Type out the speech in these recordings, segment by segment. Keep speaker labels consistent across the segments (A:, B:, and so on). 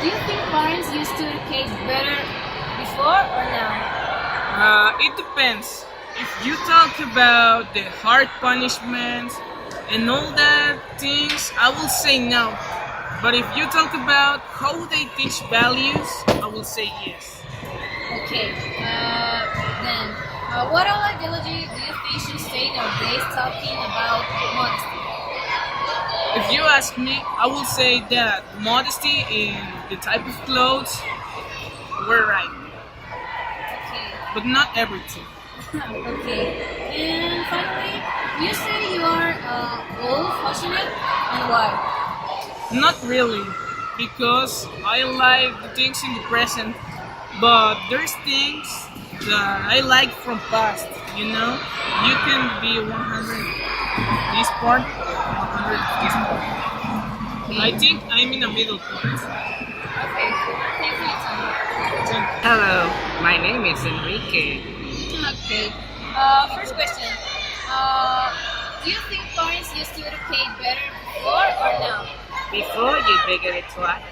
A: Do you think parents used to educate better before or now?
B: It depends. If you talk about the hard punishments and all that things, I will say no. But if you talk about how they teach values, I will say yes.
A: Okay, then, what all ideology do you think should stay nowadays talking about modesty?
B: If you ask me, I will say that modesty in the type of clothes were right,
A: Okay,
B: but not everything.
A: okay. And finally, you say you are old-fashioned, and why?
B: Not really, because I like the things in the present, but there's things that I like from past. You know, you can be 100 this part, 100 this part. I
A: Okay,
B: think I'm in a middle point.
A: okay. Thanks for your time.
C: Hello, my name is Enrique.
A: Okay. First question. Do you think parents used to educate better before or now?
C: Before you figure it out,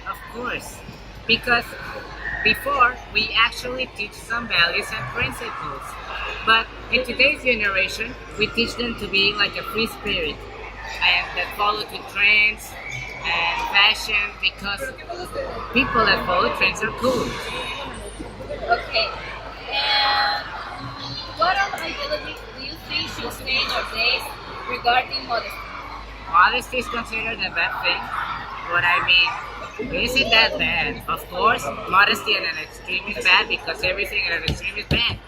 C: of course, because before we actually teach some values and principles, but in today's generation we teach them to be like a free spirit and that follow the trends and fashion because people that follow trends are cool.
A: Okay. And what other ideology do you think should stay in our days regarding modesty?
C: Modesty is considered a bad thing. What I mean, isn't that bad? Of course, modesty at an extreme is bad because everything at an extreme is bad.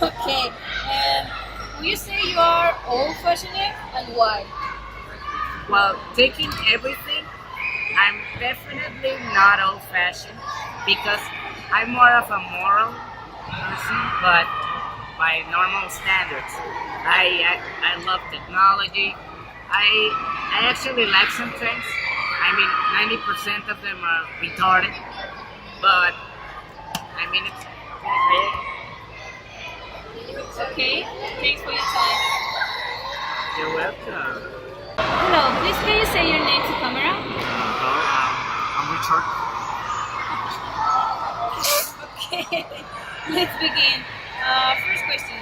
A: Okay. And will you say you are old-fashioned and why?
C: While taking everything, I'm definitely not old fashioned because I'm more of a moral person, but by normal standards. I love technology. I actually like some trends. I mean, 90% of them are retarded, but I mean, it's
A: Okay. Thanks for your time.
C: you're welcome.
A: Hello. Please can you say your name to camera?
D: Hello, I'm Rishard.
A: Okay. Let's begin. First question.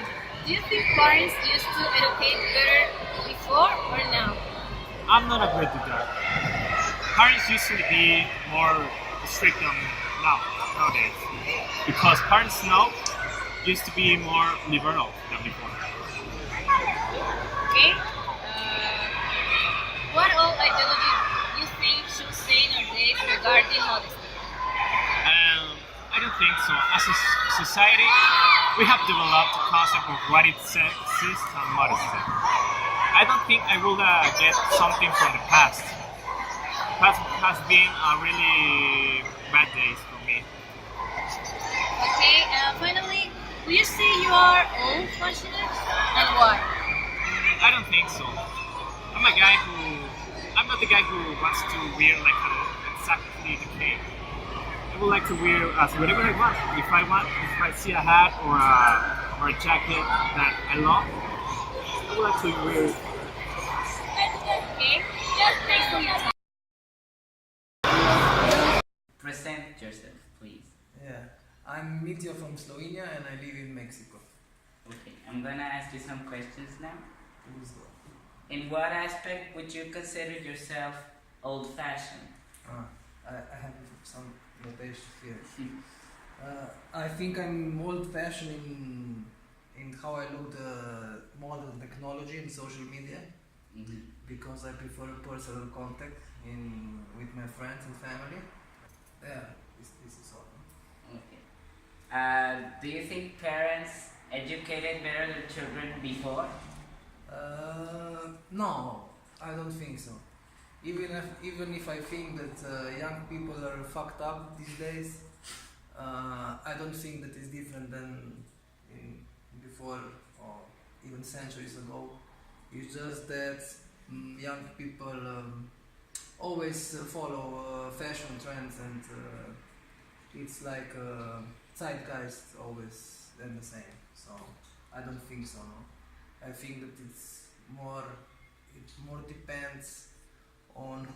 A: Do you think parents used to educate better before or now?
D: I'm not agree with that. Parents used to be more strict than nowadays because parents now used to be more liberal than before.
A: Okay. What all ideology you think should stay in our days regarding modesty?
D: I don't think so. As a society, we have developed a concept of what it is and modesty. I don't think I will get something from the past. Past has been a really bad days for me.
A: Okay. Finally, will you say you are old-fashioned and why?
D: I don't think so. I'm not the guy who wants to wear like exactly the cake. I would like to wear as whatever I want. If I see a hat or a jacket that I love, I would like to wear it.
A: Okay. Just thanks for your time.
C: Present yourself, please.
E: Yeah, I'm Mitya from Slovenia and I live in Mexico.
C: Okay, I'm gonna ask you some questions now.
E: Please go.
C: In what aspect would you consider yourself old-fashioned?
E: I have some notation here. I think I'm old-fashioned in how I look the modern technology and social media because I prefer personal contact with my friends and family. Yeah, this is all.
C: Okay. Do you think parents educated better their children before?
E: No, I don't think so. Even if I think that young people are fucked up these days, I don't think that it's different than before or even centuries ago. It's just that young people always follow fashion trends and it's like zeitgeist always and the same. So I don't think so. No? I think that it more depends on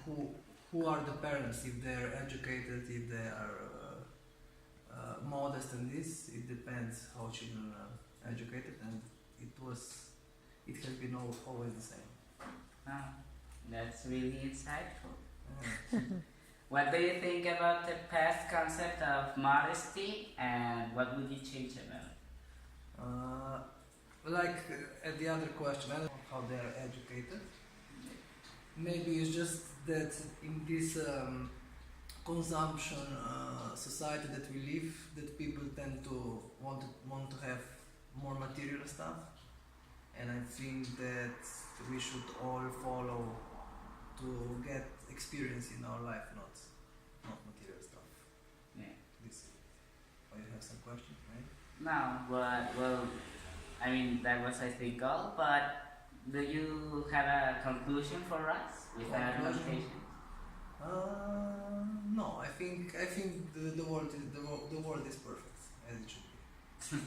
E: who are the parents, if they're educated, if they are modest and this, it depends how children are educated, and it has been always the same.
C: Ah, that's really insightful.
E: Yeah.
C: What do you think about the past concept of modesty, and what would you change about it?
E: Like at the other question, I don't know how they are educated. Maybe it's just that in this consumption society that we live, that people tend to want to have more material stuff, and I think that we should all follow to get experience in our life, not material stuff.
C: Yeah.
E: This. Oh, you have some questions, right?
C: No, but well, I mean that was I think all. But do you have a conclusion for us with that
E: Conclusion?
C: notation?
E: No, I think the world is perfect as it should be.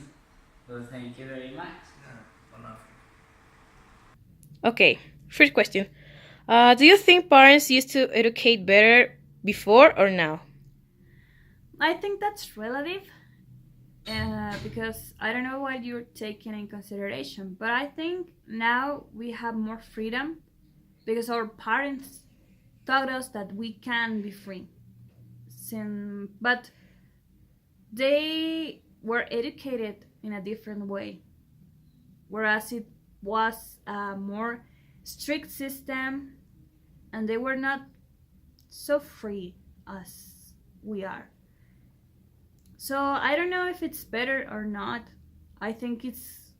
C: Well, thank you very much.
E: Yeah, for nothing.
A: Okay, first question. Do you think parents used to educate better before or now?
F: I think that's relative because I don't know what you're taking in consideration, but I think now we have more freedom because our parents taught us that we can be free. But they were educated in a different way, whereas it was a more strict system and they were not so free as we are. So I don't know if it's better or not. I think it's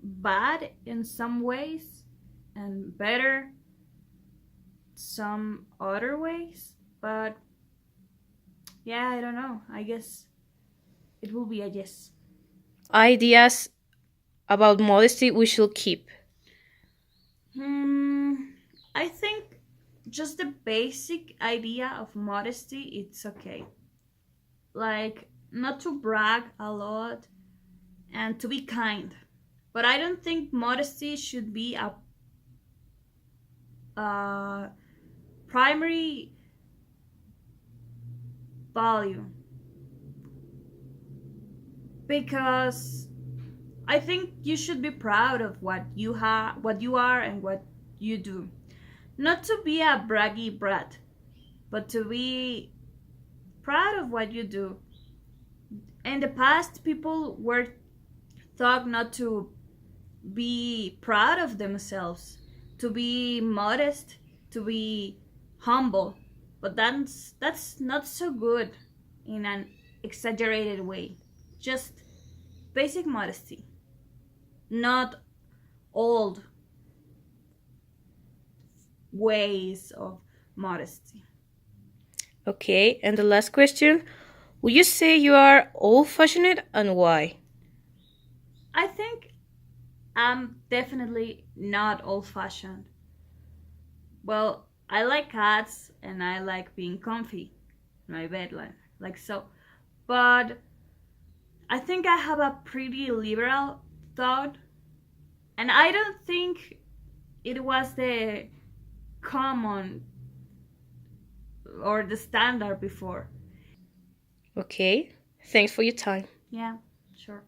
F: bad in some ways and better some other ways, but yeah, I don't know. I guess it will be a yes.
A: Ideas about modesty we should keep.
F: I think just the basic idea of modesty, it's okay. Like, not to brag a lot and to be kind. But I don't think modesty should be a primary value. Because I think you should be proud of what you are, and what you do. Not to be a braggy brat, but to be proud of what you do. In the past, people were taught not to be proud of themselves, to be modest, to be humble. But that's not so good in an exaggerated way. Just basic modesty, not old ways of modesty.
A: Okay, and the last question. Would you say you are old-fashioned and why?
F: I think I'm definitely not old-fashioned. Well, I like cats and I like being comfy in my bed, like so. But I think I have a pretty liberal thought, and I don't think it was the common or the standard before.
A: Okay, thanks for your time.
F: Yeah, sure.